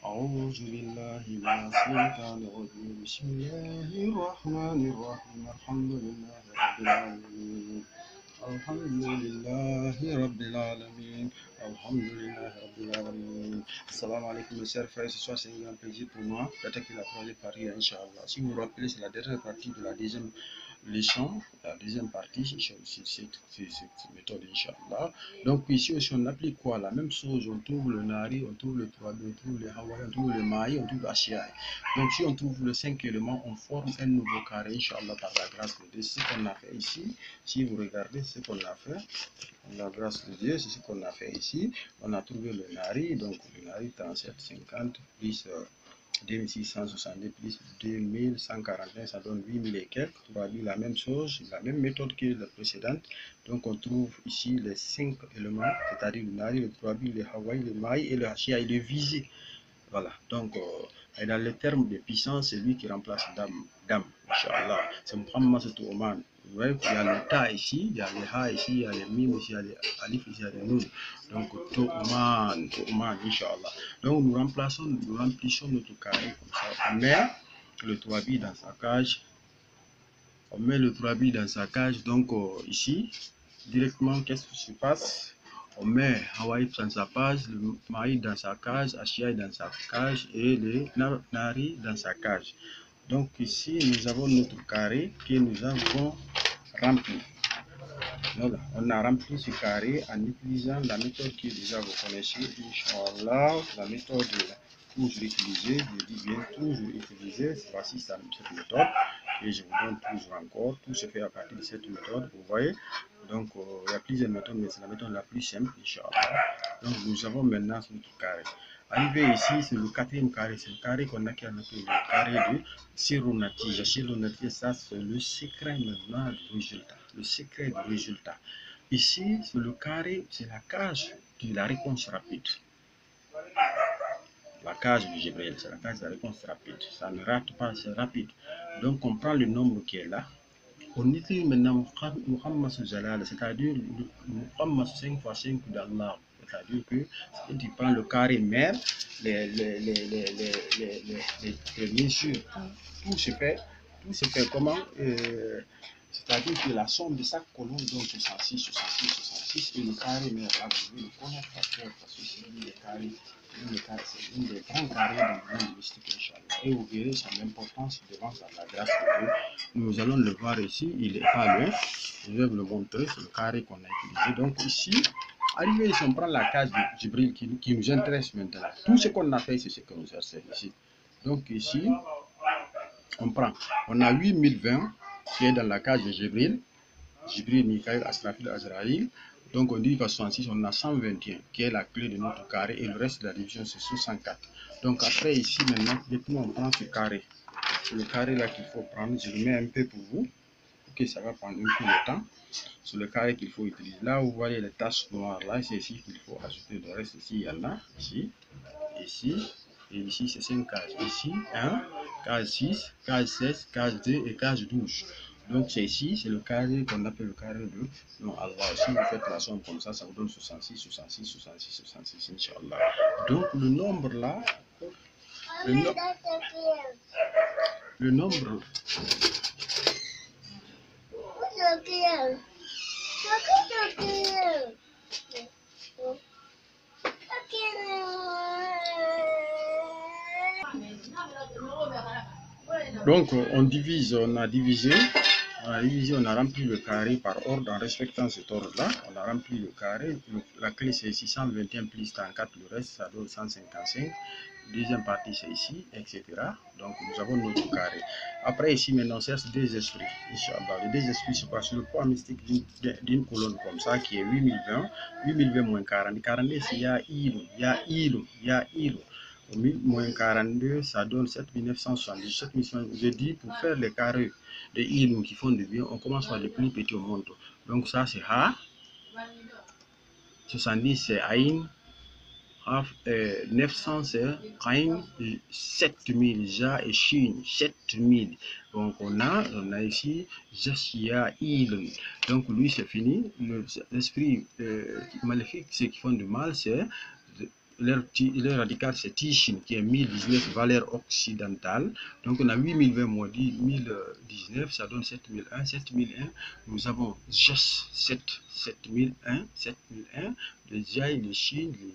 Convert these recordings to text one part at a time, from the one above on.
أعوذ بالله من الشيطان الرجيم بسم الله الرحمن الرحيم الحمد لله رب العالمين الحمد لله رب العالمين الحمد لله رب العالمين. Assalamu alaikum mes chers frères, ce soir c'est un grand plaisir pour moi d'attaquer la troisième partie Inch'Allah. Si vous vous rappelez, c'est la dernière partie de la deuxième leçon, la deuxième partie, c'est cette méthode Inch'Allah. Donc ici aussi on applique quoi? La même chose, on trouve le Nari, on trouve le Trabi, on trouve le Hawaii, on trouve le Maï, on trouve l'Ashiai. Donc si on trouve le 5 éléments, on forme un nouveau carré Inch'Allah par la grâce de Dieu. C'est ce qu'on a fait ici. Si vous regardez ce qu'on a fait, la grâce de Dieu, c'est ce qu'on a fait ici. On a trouvé le Nari, donc le Nari 3750 plus 2670 plus 2141, ça donne 8000 et quelques. Trabi, la même chose, la même méthode que la précédente. Donc on trouve ici les 5 éléments, c'est-à-dire le Nari, le Trabi, le Hawaii, le Maï et le Hachia et le Visé. Voilà, donc dans les termes de puissance, c'est lui qui remplace Dame, Inch'Allah. C'est Muhammad Oman. Vous voyez qu'il y a le Ta ici, il y a le Ha ici, il y a le Mim ici, il y a le Alif ici, il y a le Noun. Donc Oman, Inch'Allah. Donc nous remplissons notre carré comme ça. On met le Trabi dans sa cage. On met le Trabi dans sa cage. Donc ici, directement, qu'est-ce qui se passe? On met Hawaii dans sa cage, le Maï dans sa cage, Ashiai dans sa cage et le Nari dans sa cage. Donc ici, nous avons notre carré que nous avons rempli. Voilà, on a rempli ce carré en utilisant la méthode que déjà vous connaissez, Inch'Allah, la méthode toujours utilisée, je dis bien toujours utilisée, voici cette méthode et je vous donne toujours encore, tout se fait à partir de cette méthode, vous voyez. Donc il y a plusieurs méthodes, mais c'est la méthode la plus simple, Inch'Allah. Donc nous avons maintenant notre carré. Arrivé ici, c'est le quatrième carré, c'est le carré qu'on a appelé le carré de Sironatija. Sironatija, ça c'est le secret maintenant du résultat. Le secret du résultat. Ici, c'est le carré, c'est la cage de la réponse rapide. La cage du Jibril, c'est la cage de la réponse rapide. Ça ne rate pas, c'est rapide. Donc on prend le nombre qui est là. On utilise maintenant Muhammad Jalal, c'est-à-dire Muhammad 5 x 5 d'Allah. C'est-à-dire que si tu prends le carré mère, les mesures, tout se fait comment c'est-à-dire que la somme de chaque colonne donne 66, 66, 66 et le carré mère, là, vous devez le connaître par cœur parce que c'est une des carrés. C'est une des grands carrés dans le monde mystique, Inch'Allah. Et vous verrez son importance devant la grâce de Dieu. Nous allons le voir ici, il est pas loin. Je vais vous le montrer, c'est le carré qu'on a utilisé. Donc ici, arrivé ici, on prend la case de Jibril qui nous intéresse maintenant. Tout ce qu'on a fait, c'est ce que nous intéresse ici. Donc ici, on a 8020 qui est dans la case de Jibril, Mikaël, Asrafil, Azraïl. Donc on dit qu'à 66, on a 121 qui est la clé de notre carré et le reste de la division c'est 64. Donc après ici maintenant, on prend ce carré. C'est le carré là qu'il faut prendre. Je le mets un peu pour vous. Ok, ça va prendre un peu de temps. C'est le carré qu'il faut utiliser. Là vous voyez les taches noires là, c'est ici qu'il faut ajouter le reste. Ici il y en a, ici, et ici c'est 5 cases. Ici 1, case 6, case 16, case 2 et case 12. Donc c'est ici, c'est le carré qu'on appelle le carré de non Allah. Si vous faites la somme comme ça, ça vous donne 66, 66, 66, 66, Inch'Allah. Donc le nombre là, le nombre donc on divise, on a divisé, on a rempli le carré par ordre en respectant cet ordre-là. On a rempli le carré. La clé c'est 621 plus 34, le reste ça donne 155. Deuxième partie c'est ici, etc. Donc nous avons notre carré. Après ici maintenant c'est deux esprits. Inch'Allah. Les deux esprits se passent sur le poids mystique d'une colonne comme ça qui est 8020. 8020 moins 40. 42 c'est Yaïlou. Moins 42, ça donne 7970. Je dis pour faire les carrés de Ilou qui font du bien, on commence par les plus petits au monde. Donc ça c'est Ha, 70 c'est Aïn, 900 c'est Aïn, 7000 Ja et Shin, 7000. Donc on a ici Jashia Ilou. Donc lui c'est fini. L'esprit maléfique, ceux qui font du mal, c'est leur radical c'est Tichin qui est 1019 valeur occidentale. Donc on a 8020 moins 1019, ça donne 7001. 7001, nous avons Jas 7001, 7001, le Jai, le Shin, le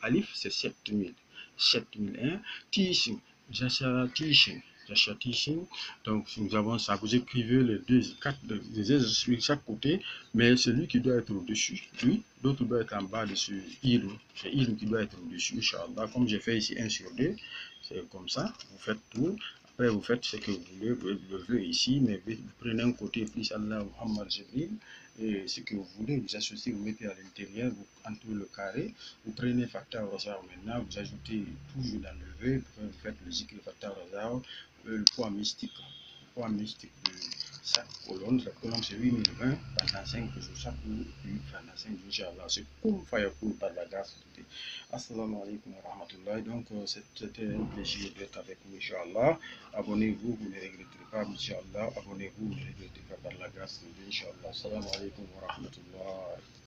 Alif c'est 7000. 7001, Tichin, Jasha Tichin. Donc nous avons ça, vous écrivez les deux, sur chaque côté, mais celui qui doit être au-dessus, lui, l'autre doit être en bas de ce ilm. C'est ilm qui doit être au-dessus, Inch'Allah. Comme j'ai fait ici 1 sur 2, c'est comme ça, vous faites tout. Après, vous faites ce que vous voulez, vous levez ici, mais vous prenez un côté plus Allah Muhammad Jibril, et ce que vous voulez, vous associez, vous mettez à l'intérieur, vous entourez le carré, vous prenez Fatah Razar maintenant, vous ajoutez toujours dans le V, vous faites le zikr Fatah Razar, le poids mystique de chaque colonne. La colonne c'est 8020 pendant 5 jours, chaque jour, pendant 5 jours, Inch'Allah. C'est cool, par la grâce de Dieu. Assalamu alaikum wa rahmatullah. Donc, c'était un plaisir d'être avec vous, Inch'Allah. Abonnez-vous, vous ne regretterez pas, Inch'Allah. Abonnez-vous, vous ne regretterez pas par la grâce de Dieu, Inch'Allah. Assalamu alaikum wa rahmatullah.